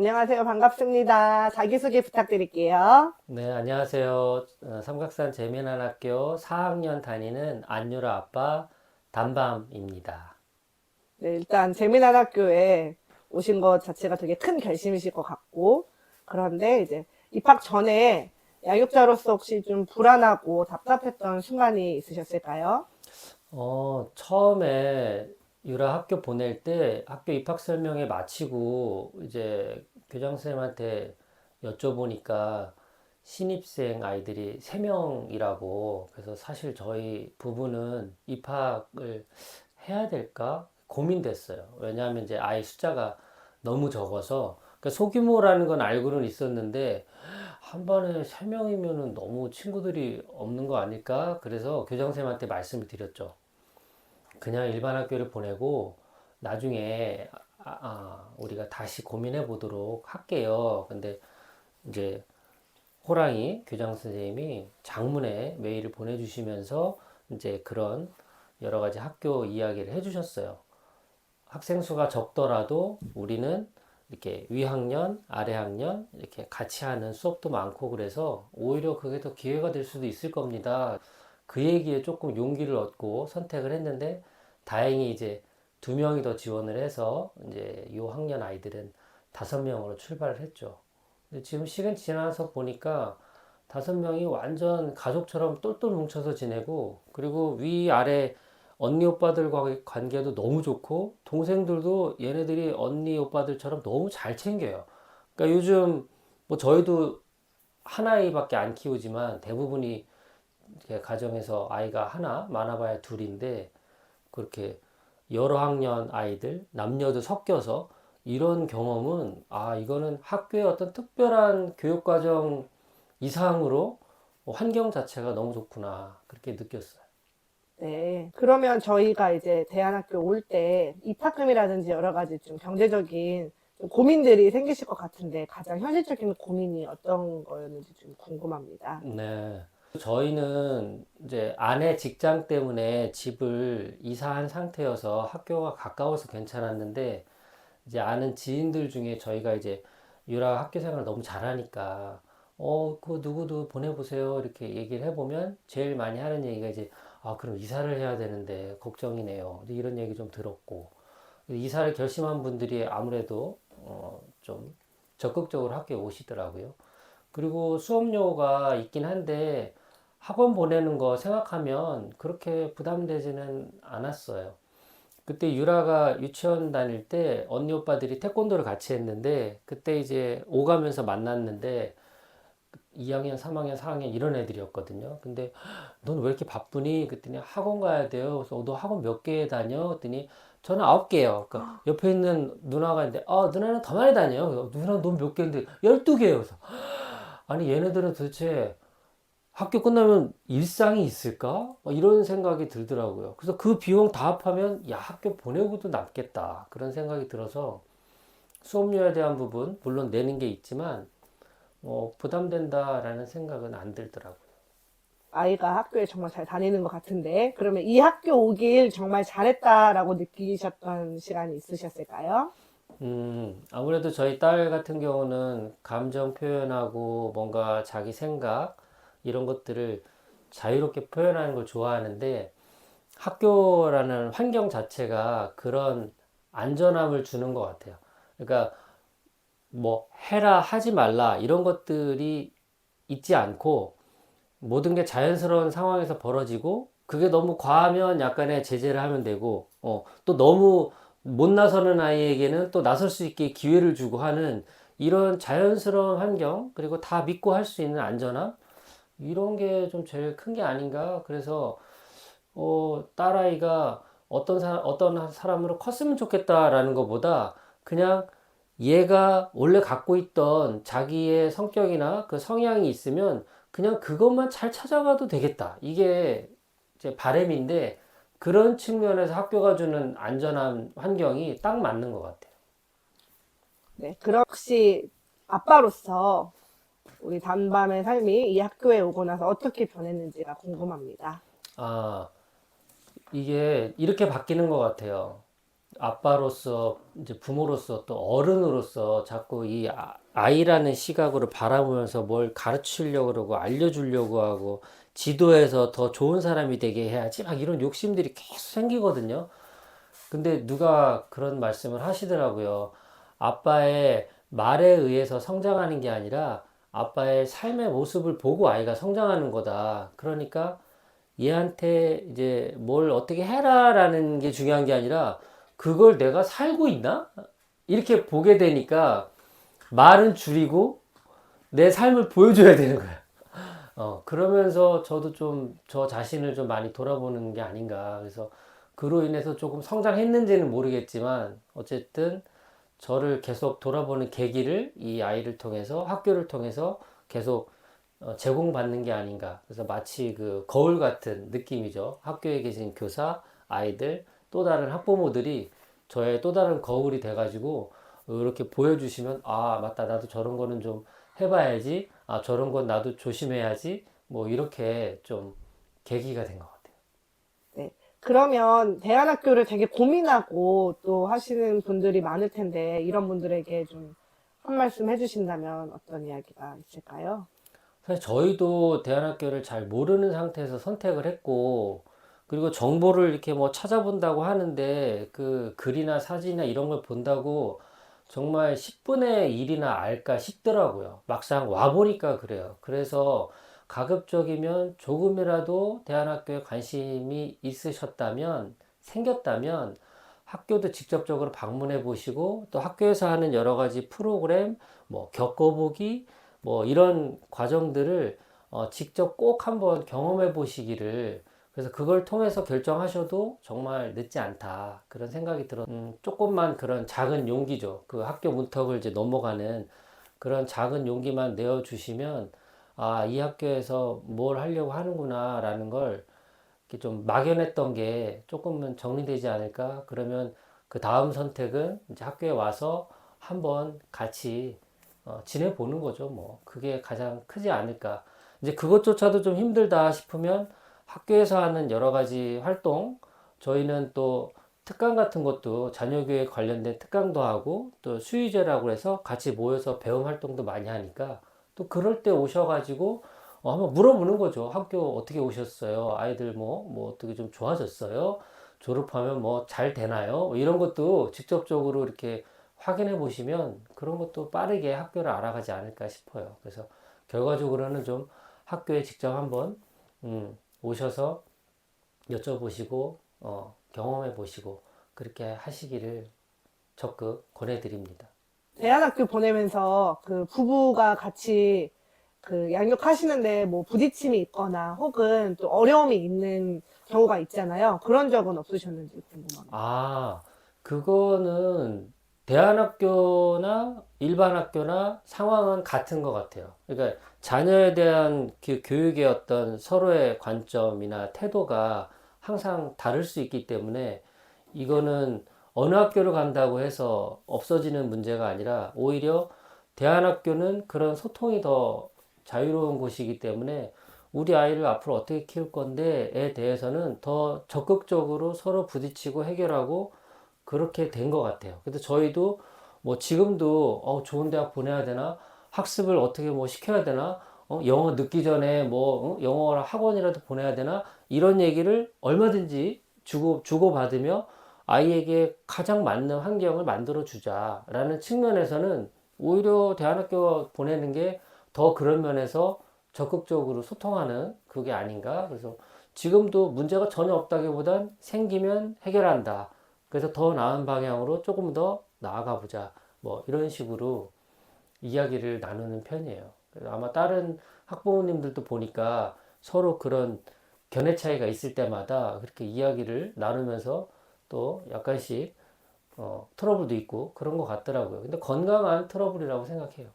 안녕하세요. 반갑습니다. 자기소개 부탁드릴게요. 네, 안녕하세요. 삼각산 재미난 학교 4학년 다니는 안유라 아빠 담밤입니다. 네, 일단 재미난 학교에 오신 것 자체가 되게 큰 결심이실 것 같고, 그런데 이제 입학 전에 양육자로서 혹시 좀 불안하고 답답했던 순간이 있으셨을까요? 처음에 유라 학교 보낼 때 학교 입학 설명회 마치고 이제 교장 선생님한테 여쭤보니까 신입생 아이들이 3명이라고. 그래서 사실 저희 부부는 입학을 해야 될까 고민됐어요. 왜냐하면 이제 아이 숫자가 너무 적어서. 그러니까 소규모라는 건 알고는 있었는데 한 반에 3명이면은 너무 친구들이 없는 거 아닐까? 그래서 교장 선생님한테 말씀을 드렸죠. 그냥 일반 학교를 보내고 나중에 우리가 다시 고민해 보도록 할게요. 근데 이제 호랑이 교장 선생님이 장문에 메일을 보내주시면서 이제 그런 여러 가지 학교 이야기를 해주셨어요. 학생 수가 적더라도 우리는 이렇게 위학년, 아래학년 이렇게 같이 하는 수업도 많고, 그래서 오히려 그게 더 기회가 될 수도 있을 겁니다. 그 얘기에 조금 용기를 얻고 선택을 했는데, 다행히 이제 2명이 더 지원을 해서 이제 이 학년 아이들은 5명으로 출발을 했죠. 근데 지금 시간 지나서 보니까 5명이 완전 가족처럼 똘똘 뭉쳐서 지내고, 그리고 위아래 언니 오빠들과 관계도 너무 좋고, 동생들도 얘네들이 언니 오빠들처럼 너무 잘 챙겨요. 그러니까 요즘 뭐 저희도 한 아이밖에 안 키우지만 대부분이 가정에서 아이가 하나, 많아봐야 둘인데, 그렇게 여러 학년 아이들, 남녀도 섞여서 이런 경험은, 이거는 학교의 어떤 특별한 교육과정 이상으로 환경 자체가 너무 좋구나, 그렇게 느꼈어요. 네. 그러면 저희가 이제 대안학교 올 때 입학금이라든지 여러 가지 좀 경제적인 좀 고민들이 생기실 것 같은데 가장 현실적인 고민이 어떤 거였는지 좀 궁금합니다. 네. 저희는 이제 아내 직장 때문에 집을 이사한 상태여서 학교가 가까워서 괜찮았는데, 이제 아는 지인들 중에 저희가 이제 유라 학교 생활을 너무 잘하니까 그 누구도 보내보세요 이렇게 얘기를 해보면 제일 많이 하는 얘기가 이제, 그럼 이사를 해야 되는데 걱정이네요. 이런 얘기 좀 들었고, 이사를 결심한 분들이 아무래도 좀 적극적으로 학교에 오시더라고요. 그리고 수업료가 있긴 한데 학원 보내는 거 생각하면 그렇게 부담되지는 않았어요. 그때 유라가 유치원 다닐 때 언니 오빠들이 태권도를 같이 했는데, 그때 이제 오가면서 만났는데 2학년, 3학년, 4학년 이런 애들이었거든요. 근데 넌 왜 이렇게 바쁘니? 그랬더니 학원 가야 돼요. 그래서 너 학원 몇 개 다녀? 그랬더니 저는 9개요. 그러니까 옆에 있는 누나가 있는데, 누나는 더 많이 다녀요. 누나 넌 몇 개인데? 12개요. 그래서 아니 얘네들은 도대체 학교 끝나면 일상이 있을까? 이런 생각이 들더라고요. 그래서 그 비용 다 합하면 야, 학교 보내고도 남겠다, 그런 생각이 들어서 수업료에 대한 부분 물론 내는 게 있지만 부담된다라는 생각은 안 들더라고요. 아이가 학교에 정말 잘 다니는 것 같은데, 그러면 이 학교 오길 정말 잘했다라고 느끼셨던 시간이 있으셨을까요? 아무래도 저희 딸 같은 경우는 감정 표현하고 뭔가 자기 생각 이런 것들을 자유롭게 표현하는 걸 좋아하는데, 학교라는 환경 자체가 그런 안전함을 주는 것 같아요. 그러니까 뭐 해라 하지 말라 이런 것들이 있지 않고, 모든 게 자연스러운 상황에서 벌어지고, 그게 너무 과하면 약간의 제재를 하면 되고, 또 너무 못 나서는 아이에게는 또 나설 수 있게 기회를 주고 하는 이런 자연스러운 환경, 그리고 다 믿고 할 수 있는 안전함, 이런 게 좀 제일 큰 게 아닌가. 그래서 딸아이가 어떤 사람으로 컸으면 좋겠다라는 것보다 그냥 얘가 원래 갖고 있던 자기의 성격이나 그 성향이 있으면 그냥 그것만 잘 찾아가도 되겠다, 이게 제 바람인데, 그런 측면에서 학교가 주는 안전한 환경이 딱 맞는 것 같아요. 네. 그럼 혹시 아빠로서 우리 단밤의 삶이 이 학교에 오고 나서 어떻게 변했는지가 궁금합니다. 아, 이게 이렇게 바뀌는 것 같아요. 아빠로서 이제 부모로서 또 어른으로서 자꾸 이 아이라는 시각으로 바라보면서 뭘 가르치려고 그러고 알려주려고 하고 지도해서 더 좋은 사람이 되게 해야지 막 이런 욕심들이 계속 생기거든요. 근데 누가 그런 말씀을 하시더라고요. 아빠의 말에 의해서 성장하는 게 아니라 아빠의 삶의 모습을 보고 아이가 성장하는 거다. 그러니까 얘한테 이제 뭘 어떻게 해라라는 게 중요한 게 아니라 그걸 내가 살고 있나? 이렇게 보게 되니까 말은 줄이고 내 삶을 보여줘야 되는 거야. 그러면서 저도 좀 저 자신을 좀 많이 돌아보는 게 아닌가. 그래서 그로 인해서 조금 성장했는지는 모르겠지만 어쨌든 저를 계속 돌아보는 계기를 이 아이를 통해서 학교를 통해서 계속 제공받는 게 아닌가. 그래서 마치 그 거울 같은 느낌이죠. 학교에 계신 교사, 아이들, 또 다른 학부모들이 저의 또 다른 거울이 돼가지고 이렇게 보여주시면 아, 맞다. 나도 저런 거는 좀 해봐야지. 아, 저런 건 나도 조심해야지. 뭐 이렇게 좀 계기가 된 것 같아요. 네. 그러면 대안학교를 되게 고민하고 또 하시는 분들이 많을 텐데, 이런 분들에게 좀 한 말씀 해주신다면 어떤 이야기가 있을까요? 사실 저희도 대안학교를 잘 모르는 상태에서 선택을 했고, 그리고 정보를 이렇게 뭐 찾아본다고 하는데, 그 글이나 사진이나 이런 걸 본다고 정말 10분의 1이나 알까 싶더라고요. 막상 와보니까 그래요. 그래서 가급적이면 조금이라도 대안학교에 관심이 있으셨다면, 생겼다면, 학교도 직접적으로 방문해 보시고, 또 학교에서 하는 여러 가지 프로그램, 뭐 겪어보기, 뭐 이런 과정들을 직접 꼭 한번 경험해 보시기를 그래서 그걸 통해서 결정하셔도 정말 늦지 않다 그런 생각이 들어 조금만 그런 작은 용기죠 그 학교 문턱을 이제 넘어가는 그런 작은 용기만 내어 주시면 아 이 학교에서 뭘 하려고 하는구나 라는 걸 이렇게 좀 막연했던 게 조금은 정리되지 않을까 그러면 그 다음 선택은 이제 학교에 와서 한번 같이 지내보는 거죠. 뭐 그게 가장 크지 않을까. 이제 그것조차도 좀 힘들다 싶으면 학교에서 하는 여러 가지 활동, 저희는 또 특강 같은 것도 자녀교육 관련된 특강도 하고 또 수의제라고 해서 같이 모여서 배움 활동도 많이 하니까 또 그럴 때 오셔가지고 한번 물어보는 거죠. 학교 어떻게 오셨어요? 아이들 뭐 어떻게 좀 좋아졌어요? 졸업하면 뭐 잘 되나요? 뭐 이런 것도 직접적으로 이렇게 확인해 보시면 그런 것도 빠르게 학교를 알아가지 않을까 싶어요. 그래서 결과적으로는 좀 학교에 직접 한번 오셔서 여쭤보시고 경험해 보시고 그렇게 하시기를 적극 권해드립니다. 대안학교 보내면서 그 부부가 같이 그 양육하시는데 뭐 부딪힘이 있거나 혹은 또 어려움이 있는 경우가 있잖아요. 그런 적은 없으셨는지 궁금합니다. 아, 그거는 대안학교나 일반 학교나 상황은 같은 것 같아요. 그러니까 자녀에 대한 그 교육의 어떤 서로의 관점이나 태도가 항상 다를 수 있기 때문에 이거는 어느 학교를 간다고 해서 없어지는 문제가 아니라 오히려 대안학교는 그런 소통이 더 자유로운 곳이기 때문에 우리 아이를 앞으로 어떻게 키울 건데에 대해서는 더 적극적으로 서로 부딪히고 해결하고 그렇게 된 것 같아요. 그래서 저희도 뭐 지금도 좋은 대학 보내야 되나 학습을 어떻게 뭐 시켜야 되나 영어 늦기 전에 뭐 영어 학원이라도 보내야 되나 이런 얘기를 얼마든지 주고 받으며 아이에게 가장 맞는 환경을 만들어 주자라는 측면에서는 오히려 대안학교 보내는 게 더 그런 면에서 적극적으로 소통하는 그게 아닌가. 그래서 지금도 문제가 전혀 없다기보단 생기면 해결한다. 그래서 더 나은 방향으로 조금 더 나아가 보자. 뭐 이런 식으로 이야기를 나누는 편이에요. 그래서 아마 다른 학부모님들도 보니까 서로 그런 견해 차이가 있을 때마다 그렇게 이야기를 나누면서 또 약간씩 트러블도 있고 그런 것 같더라고요. 근데 건강한 트러블이라고 생각해요.